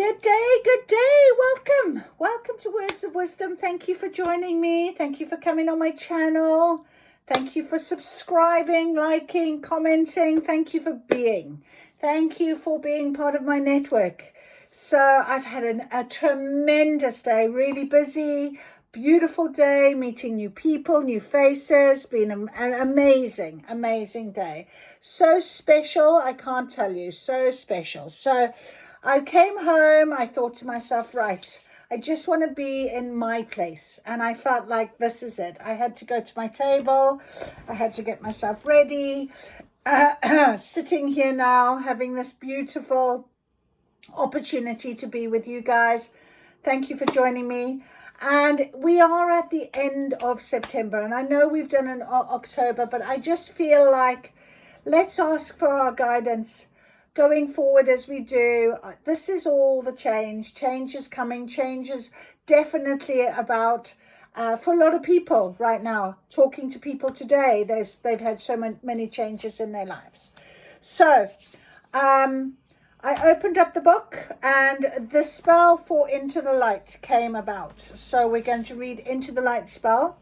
Good day, good day. Welcome. Welcome to Words of Wisdom. Thank you for joining me. Thank you for coming on my channel. Thank you for subscribing, liking, commenting. Thank you for being. Thank you for being part of my network. So I've had a tremendous day, really busy, beautiful day, meeting new people, new faces, been an amazing, amazing day. So special, I can't tell you, so special. So I came home, I thought to myself, right, I just want to be in my place. And I felt like this is it. I had to go to my table. I had to get myself ready. Sitting here now, having this beautiful opportunity to be with you guys. Thank you for joining me. And we are at the end of September. And I know we've done an October, but I just feel like let's ask for our guidance going forward as we do. This is all the change. Change is coming. Change is definitely about, for a lot of people right now, talking to people today, they've had so many changes in their lives. So I opened up the book and the spell for Into the Light came about. So we're going to read Into the Light spell.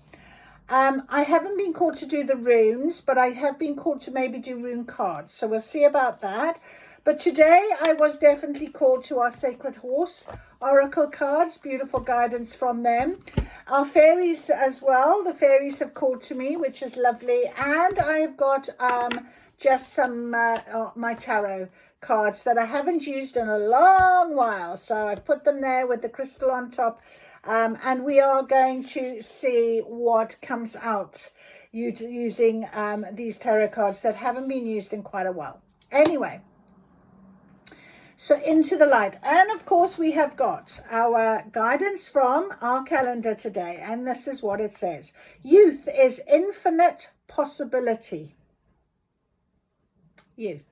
I haven't been called to do the runes, but I have been called to maybe do rune cards. So we'll see about that. But today I was definitely called to our Sacred Horse Oracle cards, beautiful guidance from them. Our fairies as well. The fairies have called to me, which is lovely. And I have got just some my tarot cards that I haven't used in a long while. So I've put them there with the crystal on top. And we are going to see what comes out using these tarot cards that haven't been used in quite a while. Anyway, so Into the Light. And of course, we have got our guidance from our calendar today. And this is what it says. Youth is infinite possibility. Youth.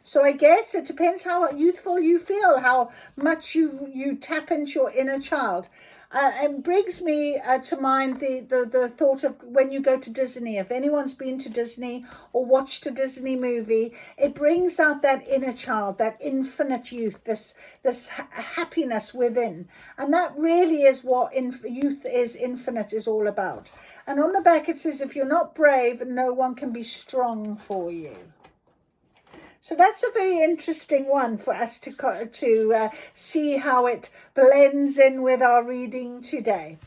So I guess it depends how youthful you feel, how much you tap into your inner child. It brings me to mind the thought of when you go to Disney. If anyone's been to Disney or watched a Disney movie, it brings out that inner child, that infinite youth, this happiness within. And that really is what youth is infinite is all about. And on the back it says, if you're not brave, no one can be strong for you. So that's a very interesting one for us to see how it blends in with our reading today.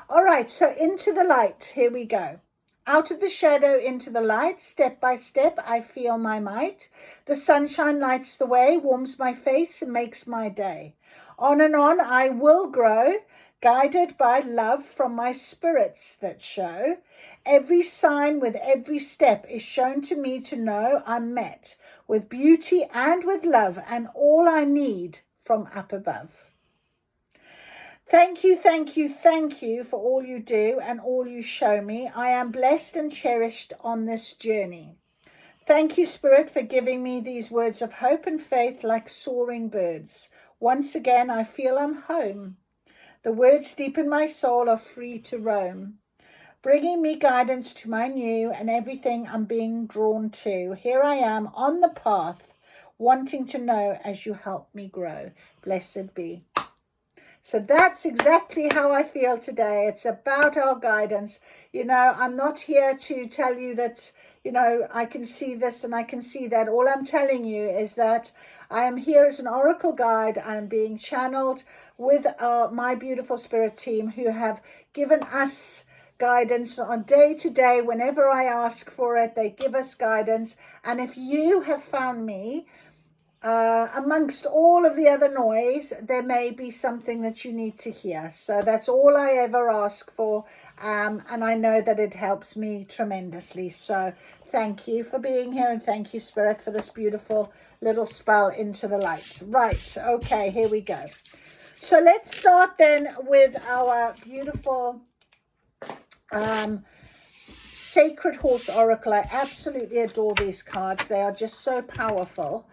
All right, so Into the Light, here we go. Out of the shadow into the light, step by step, I feel my might. The sunshine lights the way, warms my face and makes my day. On and on I will grow, guided by love from my spirits that show. Every sign with every step is shown to me to know I'm met with beauty and with love and all I need from up above. Thank you, thank you, thank you for all you do and all you show me. I am blessed and cherished on this journey. Thank you, Spirit, for giving me these words of hope and faith like soaring birds. Once again, I feel I'm home. The words deep in my soul are free to roam, bringing me guidance to my new and everything I'm being drawn to. Here I am on the path, wanting to know as you help me grow. Blessed be. So that's exactly how I feel today. It's about our guidance. You know, I'm not here to tell you that, you know, I can see this and I can see that. All I'm telling you is that I am here as an oracle guide. I'm being channeled with my beautiful spirit team who have given us guidance on day to day. Whenever I ask for it, they give us guidance. And if you have found me, amongst all of the other noise, there may be something that you need to hear. So that's all I ever ask for. And I know that it helps me tremendously. So thank you for being here. And thank you, Spirit, for this beautiful little spell Into the Light. Right. Okay, here we go. So let's start then with our beautiful Sacred Horse Oracle. I absolutely adore these cards. They are just so powerful.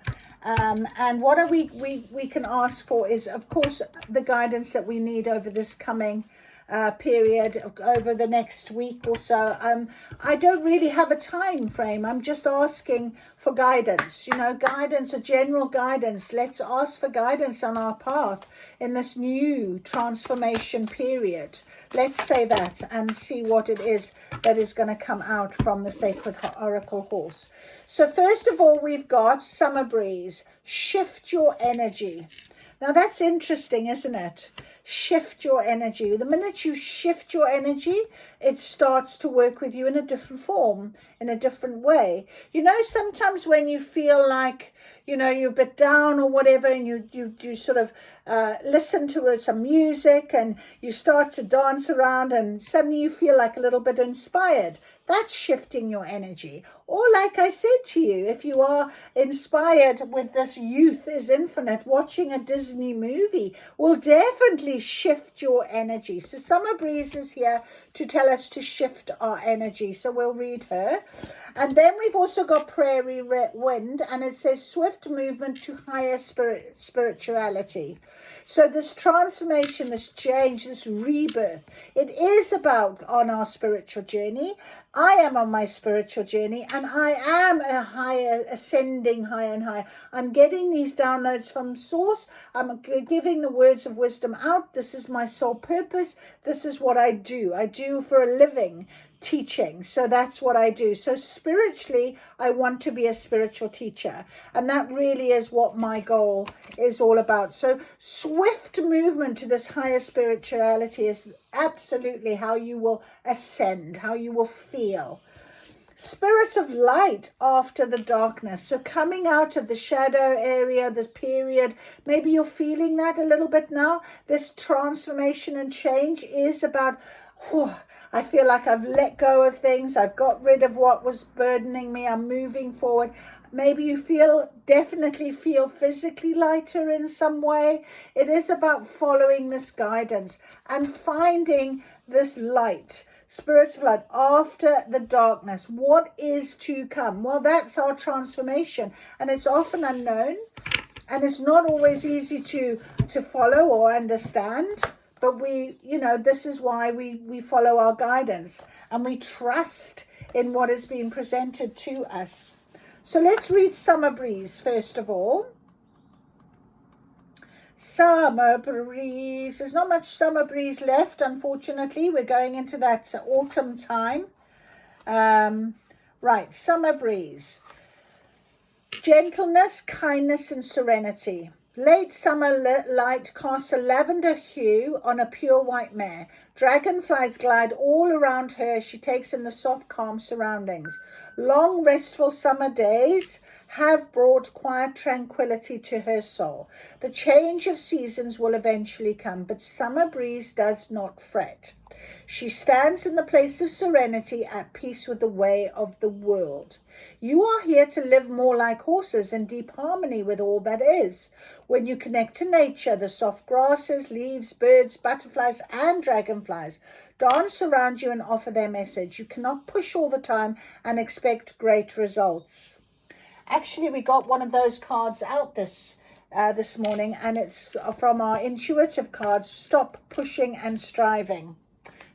And what we can ask for is, of course, the guidance that we need over this coming period over the next week or so. I don't really have a time frame. I'm just asking for guidance, guidance, a general guidance. Let's ask for guidance on our path in this new transformation period. Let's say that and see what it is that is going to come out from the Sacred Oracle Horse. So first of all, we've got Summer Breeze. Shift your energy. Now that's interesting, isn't it? Shift your energy. The minute you shift your energy, it starts to work with you in a different form, in a different way. Sometimes when you feel like, you're a bit down or whatever, and you sort of listen to some music and you start to dance around and suddenly you feel like a little bit inspired. That's shifting your energy. Or like I said to you, if you are inspired with this Youth is Infinite, watching a Disney movie will definitely shift your energy. So Summer Breeze is here to tell us to shift our energy. So we'll read her. And then we've also got Prairie Wind, and it says swift movement to higher spirituality. So this transformation, this change, this rebirth, it is about on our spiritual journey. I am on my spiritual journey, and I am ascending higher and higher. I'm getting these downloads from Source. I'm giving the words of wisdom out. This is my sole purpose. This is what I do. I do for a living teaching. So that's what I do. So spiritually, I want to be a spiritual teacher. And that really is what my goal is all about. So swift movement to this higher spirituality is absolutely how you will ascend, how you will feel. Spirit of light after the darkness. So coming out of the shadow area, the period, maybe you're feeling that a little bit now. This transformation and change is about, I feel like I've let go of things. I've got rid of what was burdening me. I'm moving forward. Maybe you definitely feel physically lighter in some way. It is about following this guidance and finding this light, spirit of light after the darkness. What is to come? Well, that's our transformation, and it's often unknown, and it's not always easy to follow or understand. But this is why we follow our guidance and we trust in what is being presented to us. So let's read Summer Breeze first of all. Summer breeze. There's not much summer breeze left, unfortunately. We're going into that autumn time. Right, summer breeze. Gentleness, kindness, and serenity. Late summer light casts a lavender hue on a pure white mare. Dragonflies glide all around her as she takes in the soft, calm surroundings. Long, restful summer days have brought quiet tranquility to her soul. The change of seasons will eventually come, but Summer Breeze does not fret. She stands in the place of serenity, at peace with the way of the world. You are here to live more like horses, in deep harmony with all that is. When you connect to nature, the soft grasses, leaves, birds, butterflies, and dragonflies dance around you and offer their message. You cannot push all the time and expect great results. Actually, we got one of those cards out this morning, and it's from our intuitive cards, Stop Pushing and Striving.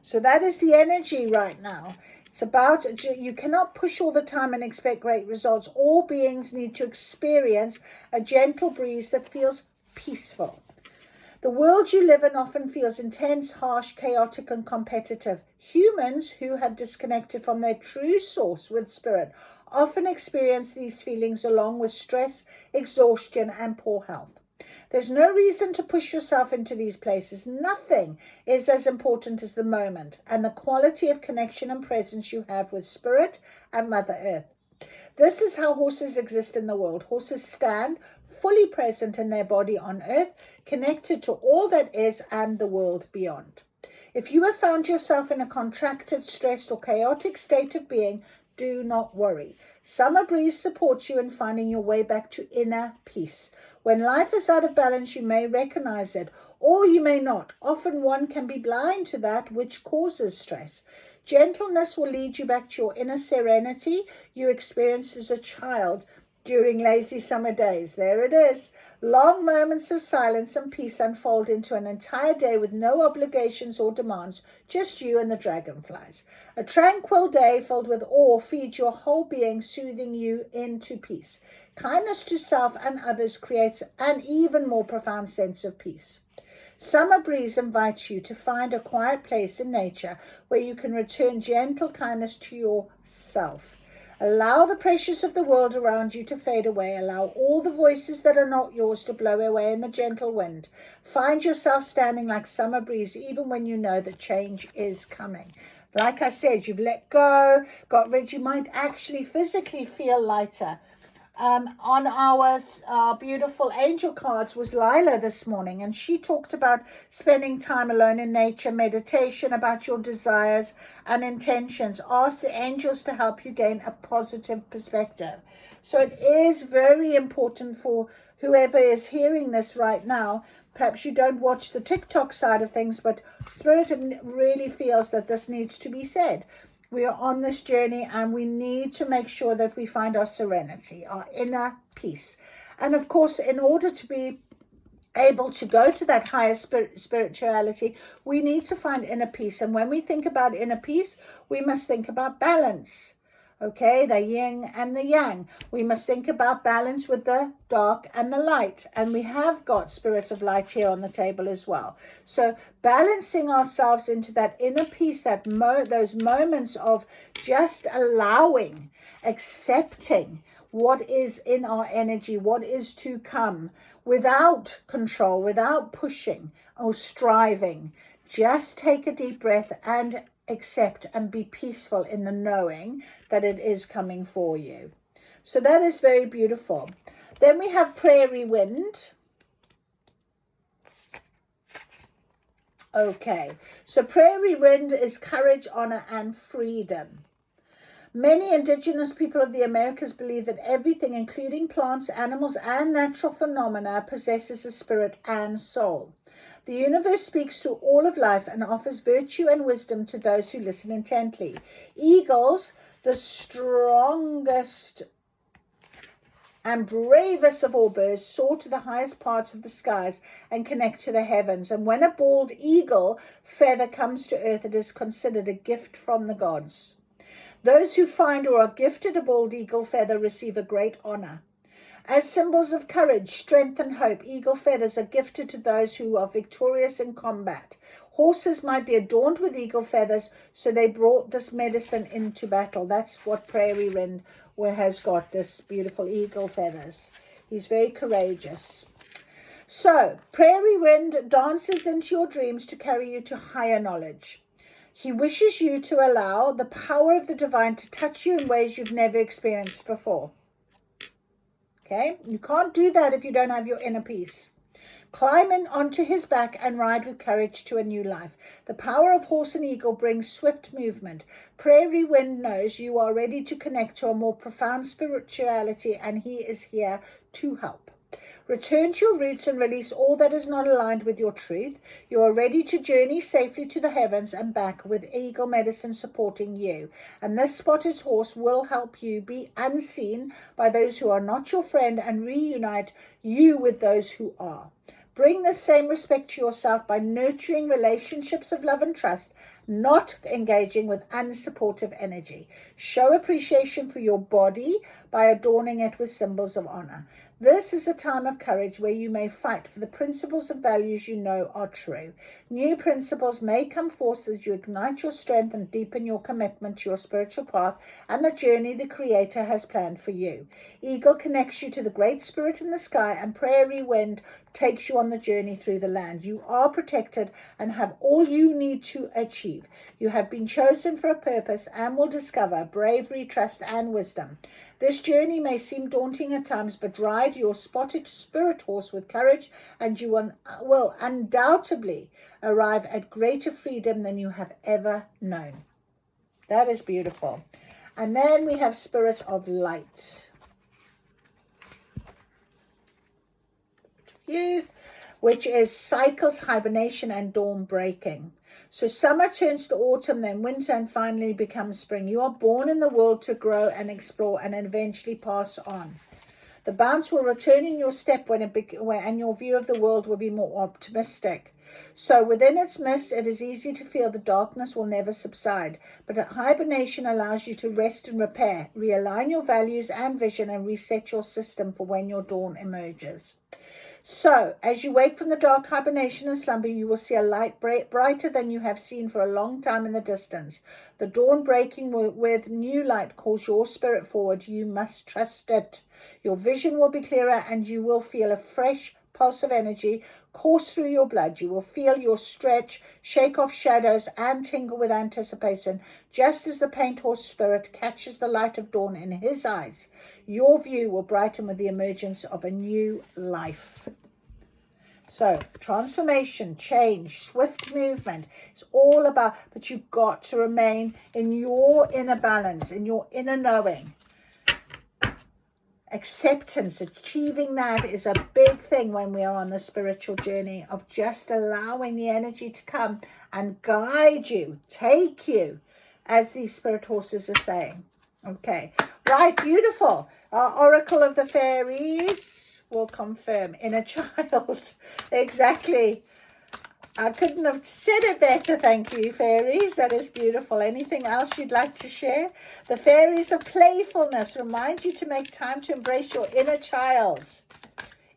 So that is the energy right now. It's about, you cannot push all the time and expect great results. All beings need to experience a gentle breeze that feels peaceful. The world you live in often feels intense, harsh, chaotic, and competitive. Humans who have disconnected from their true source with spirit often experience these feelings along with stress, exhaustion, and poor health. There's no reason to push yourself into these places. Nothing is as important as the moment and the quality of connection and presence you have with Spirit and Mother Earth. This is how horses exist in the world. Horses stand fully present in their body on Earth, connected to all that is and the world beyond. If you have found yourself in a contracted, stressed, or chaotic state of being, do not worry. Summer Breeze supports you in finding your way back to inner peace. When life is out of balance, you may recognize it, or you may not. Often one can be blind to that which causes stress. Gentleness will lead you back to your inner serenity you experienced as a child during lazy summer days. There it is. Long moments of silence and peace unfold into an entire day with no obligations or demands, just you and the dragonflies. A tranquil day filled with awe feeds your whole being, soothing you into peace. Kindness to self and others creates an even more profound sense of peace. Summer breeze invites you to find a quiet place in nature where you can return gentle kindness to yourself. Allow the pressures of the world around you to fade away. Allow all the voices that are not yours to blow away in the gentle wind. Find yourself standing like summer breeze even when you know that change is coming. Like I said, you've let go, got rid. You might actually physically feel lighter. On our beautiful angel cards was Lila this morning, and she talked about spending time alone in nature, meditation, about your desires and intentions. Ask the angels to help you gain a positive perspective. So it is very important for whoever is hearing this right now. Perhaps you don't watch the TikTok side of things, but Spirit really feels that this needs to be said. We are on this journey and we need to make sure that we find our serenity, our inner peace. And of course, in order to be able to go to that higher spirituality, we need to find inner peace. And when we think about inner peace, we must think about balance. Okay, the yin and the yang. We must think about balance with the dark and the light. And we have got Spirit of Light here on the table as well. So balancing ourselves into that inner peace, that those moments of just allowing, accepting what is in our energy, what is to come, without control, without pushing or striving. Just take a deep breath and accept and be peaceful in the knowing that it is coming for you. So that is very beautiful. Then we have prairie wind. Okay, so prairie wind is courage, honor, and freedom. Many indigenous people of the Americas believe that everything, including plants, animals, and natural phenomena, possesses a spirit and soul. The universe speaks to all of life and offers virtue and wisdom to those who listen intently. Eagles, the strongest and bravest of all birds, soar to the highest parts of the skies and connect to the heavens. And when a bald eagle feather comes to earth, it is considered a gift from the gods. Those who find or are gifted a bald eagle feather receive a great honor. As symbols of courage, strength, and hope, eagle feathers are gifted to those who are victorious in combat. Horses might be adorned with eagle feathers, so they brought this medicine into battle. That's what Prairie Wind has got, this beautiful eagle feathers. He's very courageous. So, Prairie Wind dances into your dreams to carry you to higher knowledge. He wishes you to allow the power of the divine to touch you in ways you've never experienced before. Okay, you can't do that if you don't have your inner peace. Climb in onto his back and ride with courage to a new life. The power of horse and eagle brings swift movement. Prairie Wind knows you are ready to connect to a more profound spirituality, and he is here to help. Return to your roots and release all that is not aligned with your truth. You are ready to journey safely to the heavens and back with eagle medicine supporting you. And this spotted horse will help you be unseen by those who are not your friend and reunite you with those who are. Bring the same respect to yourself by nurturing relationships of love and trust, not engaging with unsupportive energy. Show appreciation for your body by adorning it with symbols of honor. This is a time of courage where you may fight for the principles and values you know are true. New principles may come forth as you ignite your strength and deepen your commitment to your spiritual path and the journey the Creator has planned for you. Eagle connects you to the Great Spirit in the sky, and Prairie Wind takes you on the journey through the land. You are protected and have all you need to achieve. You have been chosen for a purpose and will discover bravery, trust, and wisdom. This journey may seem daunting at times, but ride your spotted spirit horse with courage and you will undoubtedly arrive at greater freedom than you have ever known. That is beautiful. And then we have Spirit of Light. Youth, which is cycles, hibernation, and dawn breaking. So summer turns to autumn, then winter, and finally becomes spring. You are born in the world to grow and explore and eventually pass on. The bounce will return in your step and your view of the world will be more optimistic. So within its mist, it is easy to feel the darkness will never subside, but hibernation allows you to rest and repair, realign your values and vision, and reset your system for when your dawn emerges. So, as you wake from the dark hibernation and slumber, you will see a light brighter than you have seen for a long time in the distance. The dawn breaking with new light calls your spirit forward. You must trust it. Your vision will be clearer and you will feel a fresh pulse of energy course through your blood. You will feel your stretch, shake off shadows, and tingle with anticipation. Just as the paint horse spirit catches the light of dawn in his eyes, your view will brighten with the emergence of a new life. So, transformation, change, swift movement, it's all about, but you've got to remain in your inner balance, in your inner knowing. Acceptance, achieving that is a big thing when we are on the spiritual journey of just allowing the energy to come and guide you, take you, as these spirit horses are saying. Okay, right, beautiful. Our Oracle of the Fairies will confirm inner child. Exactly. I couldn't have said it better. Thank you, fairies. That is beautiful. Anything else you'd like to share? The fairies of playfulness remind you to make time to embrace your inner child.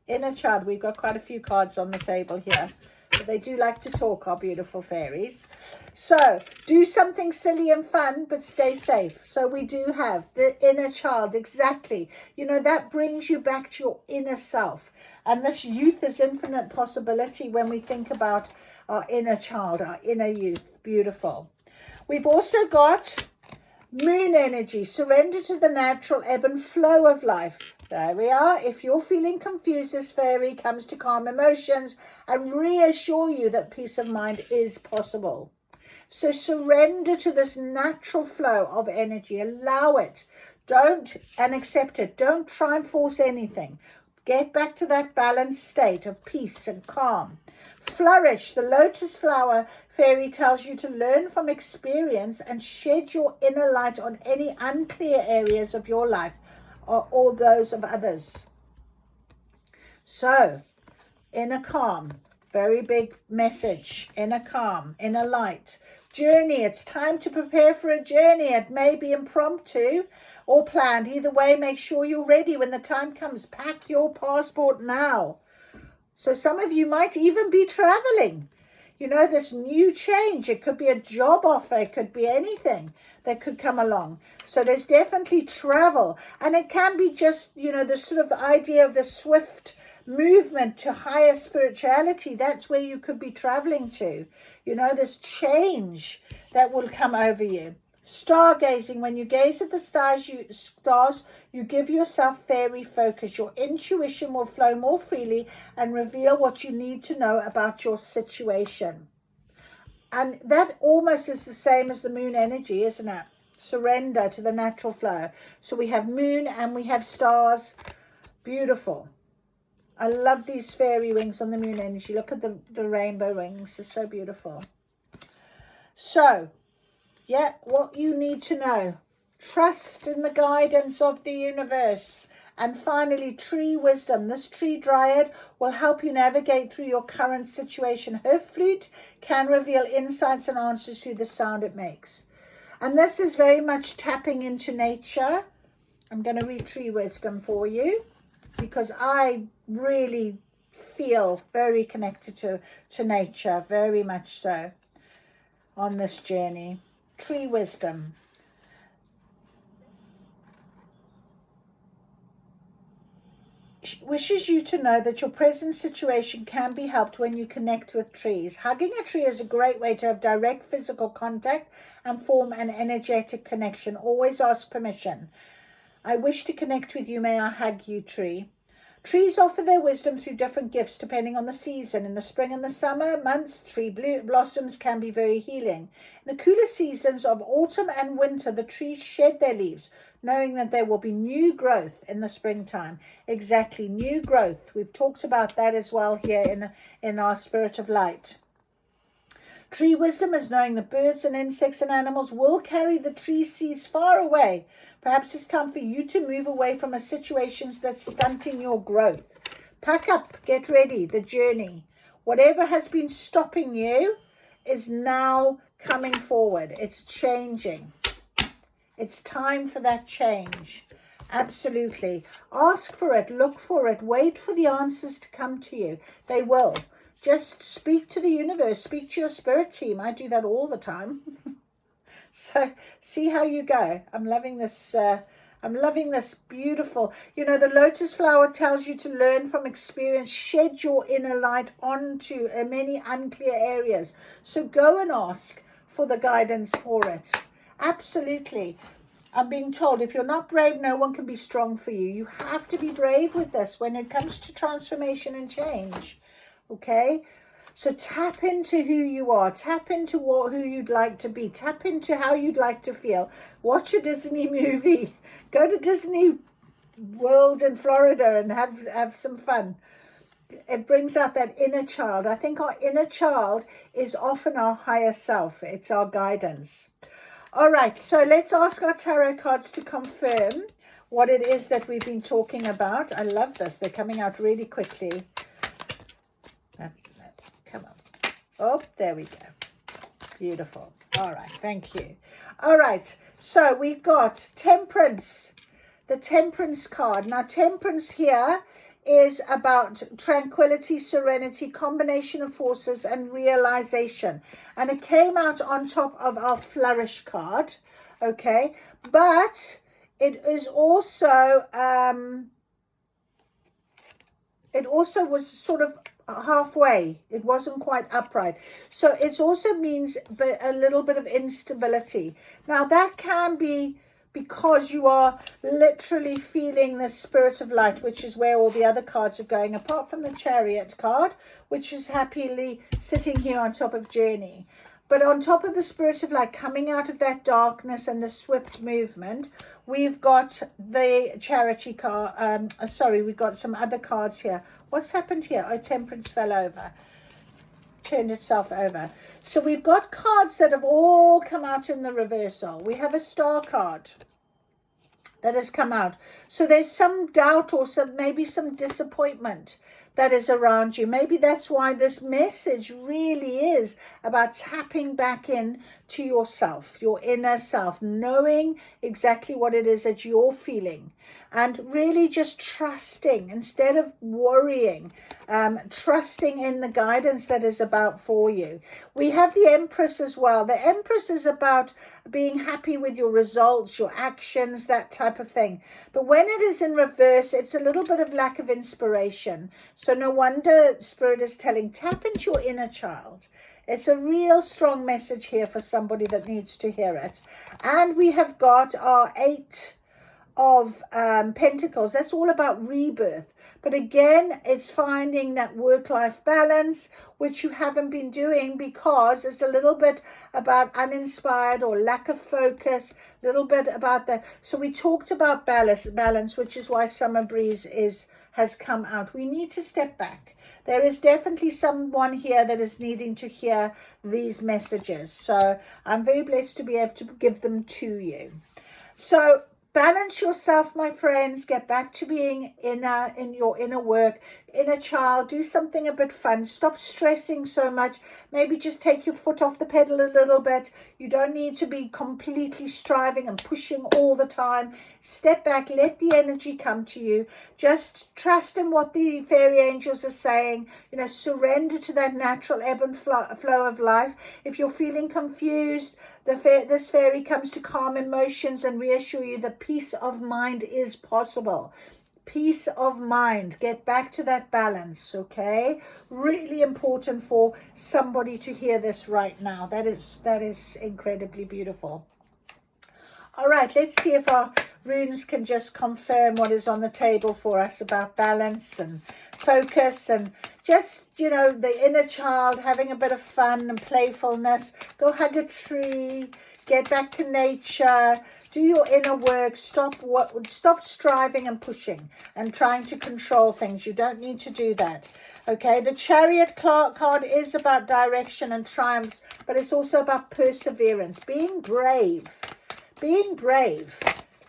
Inner child. We've got quite a few cards on the table here. But they do like to talk, our beautiful fairies. So, do something silly and fun, but stay safe. So we do have the inner child, exactly. You know, that brings you back to your inner self. And this youth is infinite possibility when we think about our inner child, our inner youth. Beautiful. We've also got moon energy. Surrender to the natural ebb and flow of life. There we are. If you're feeling confused, this fairy comes to calm emotions and reassure you that peace of mind is possible. So surrender to this natural flow of energy. Allow it. And accept it. Don't try and force anything. Get back to that balanced state of peace and calm. Flourish. The lotus flower fairy tells you to learn from experience and shed your inner light on any unclear areas of your life or those of others. So, inner calm. Very big message. Inner calm. Inner light. Journey. It's time to prepare for a journey. It may be impromptu or planned. Either way, make sure you're ready when the time comes. Pack your passport now. So some of you might even be traveling. You know, this new change. It could be a job offer. It could be anything that could come along. So there's definitely travel. And it can be just, you know, the sort of idea of the swift movement to higher spirituality. That's where you could be traveling to. You know, this change that will come over you. Stargazing. When you gaze at the stars, you give yourself fairy focus. Your intuition will flow more freely and reveal what you need to know about your situation. And that almost is the same as the moon energy, isn't it? Surrender to the natural flow. So we have moon and we have stars. Beautiful. I love these fairy wings on the moon energy. Look at the rainbow wings. They're so beautiful. So, yeah, what you need to know. Trust in the guidance of the universe. And finally, tree wisdom. This tree dryad will help you navigate through your current situation. Her flute can reveal insights and answers through the sound it makes. And this is very much tapping into nature. I'm going to read tree wisdom for you, because I really feel very connected to nature, very much so, on this journey. Tree wisdom. She wishes you to know that your present situation can be helped when you connect with trees. Hugging a tree is a great way to have direct physical contact and form an energetic connection. Always ask permission. I wish to connect with you. May I hug you, tree? Trees offer their wisdom through different gifts depending on the season. In the spring and the summer months, tree blossoms can be very healing. In the cooler seasons of autumn and winter, the trees shed their leaves, knowing that there will be new growth in the springtime. Exactly, new growth. We've talked about that as well here in our Spirit of Light. Tree wisdom is knowing that birds and insects and animals will carry the tree seeds far away. Perhaps it's time for you to move away from a situation that's stunting your growth. Pack up, get ready, the journey. Whatever has been stopping you is now coming forward. It's changing. It's time for that change. Absolutely. Ask for it, look for it, wait for the answers to come to you. They will. Just speak to the universe, speak to your spirit team. I do that all the time. So see how you go. I'm loving this. I'm loving this beautiful. You know, the lotus flower tells you to learn from experience, shed your inner light onto many unclear areas. So go and ask for the guidance for it. Absolutely. I'm being told if you're not brave, no one can be strong for you. You have to be brave with this when it comes to transformation and change. Okay? So tap into who you are. Tap into who you'd like to be. Tap into how you'd like to feel. Watch a Disney movie. Go to Disney World in Florida and have some fun. It brings out that inner child. I think our inner child is often our higher self. It's our guidance. All right, so let's ask our tarot cards to confirm what it is that we've been talking about. I love this. They're coming out really quickly. Come on. Oh, there we go. Beautiful. All right, thank you. All right, so we've got Temperance, the Temperance card. Now, Temperance here is about tranquility, serenity, combination of forces, and realization. And it came out on top of our Flourish card, okay? But it is also, was sort of halfway. It wasn't quite upright. So it also means a little bit of instability. Now, that can be because you are literally feeling the Spirit of Light, which is where all the other cards are going, apart from the Chariot card, which is happily sitting here on top of Journey. But on top of the Spirit of Light, coming out of that darkness and the swift movement, we've got the Charity card. We've got some other cards here. What's happened here? Oh, Temperance fell over. Turned itself over. So we've got cards that have all come out in the reversal. We have a Star card that has come out. So there's some doubt or maybe some disappointment that is around you. Maybe that's why this message really is about tapping back in to yourself, your inner self, knowing exactly what it is that you're feeling, and really just trusting instead of worrying, trusting in the guidance that is about for you. We have the Empress as well. The Empress is about being happy with your results, your actions, that type of thing. But when it is in reverse, it's a little bit of lack of inspiration. So no wonder Spirit is telling, tap into your inner child. It's a real strong message here for somebody that needs to hear it. And we have got our 8 of Pentacles. That's all about rebirth. But again, it's finding that work-life balance, which you haven't been doing because it's a little bit about uninspired or lack of focus, a little bit about that. So we talked about balance, which is why Summer Breeze has come out. We need to step back. There is definitely someone here that is needing to hear these messages. So I'm very blessed to be able to give them to you. So balance yourself, my friends. Get back to being in your inner work, inner child. Do something a bit fun. Stop stressing so much. Maybe just take your foot off the pedal a little bit. You don't need to be completely striving and pushing all the time. Step back. Let the energy come to you. Just trust in what the fairy angels are saying. You know, surrender to that natural ebb and flow of life. If you're feeling confused, this fairy comes to calm emotions and reassure you that peace of mind is possible. Peace of mind. Get back to that balance, okay? Really important for somebody to hear this right now. That is incredibly beautiful. All right, let's see if our runes can just confirm what is on the table for us about balance and focus and just, you know, the inner child, having a bit of fun and playfulness. Go hug a tree, get back to nature, Do your inner work. Stop striving and pushing and trying to control things. You don't need to do that. Okay, the Chariot card is about direction and triumphs, but it's also about perseverance, being brave. Being brave.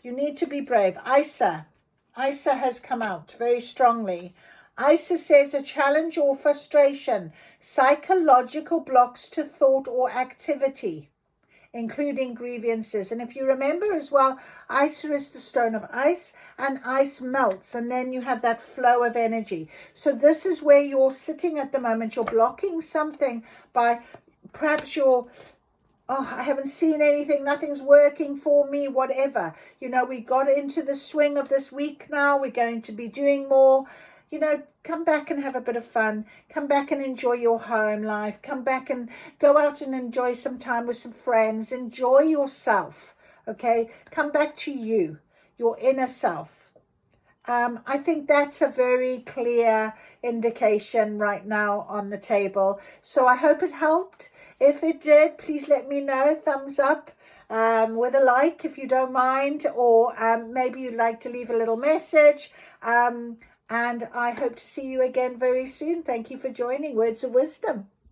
You need to be brave. Isa has come out very strongly. Isa says a challenge or frustration, psychological blocks to thought or activity, including grievances. And if you remember as well, Isa is the stone of ice, and ice melts, and then you have that flow of energy. So this is where you're sitting at the moment. You're blocking something by perhaps you're, I haven't seen anything, nothing's working for me, whatever. You know, we got into the swing of this week now. We're going to be doing more. You know, come back and have a bit of fun. Come back and enjoy your home life. Come back and go out and enjoy some time with some friends. Enjoy yourself, okay? Come back to you, your inner self. I think that's a very clear indication right now on the table. So I hope it helped. If it did, please let me know. Thumbs up. With a like if you don't mind, or maybe you'd like to leave a little message. And I hope to see you again very soon. Thank you for joining Words of Wisdom.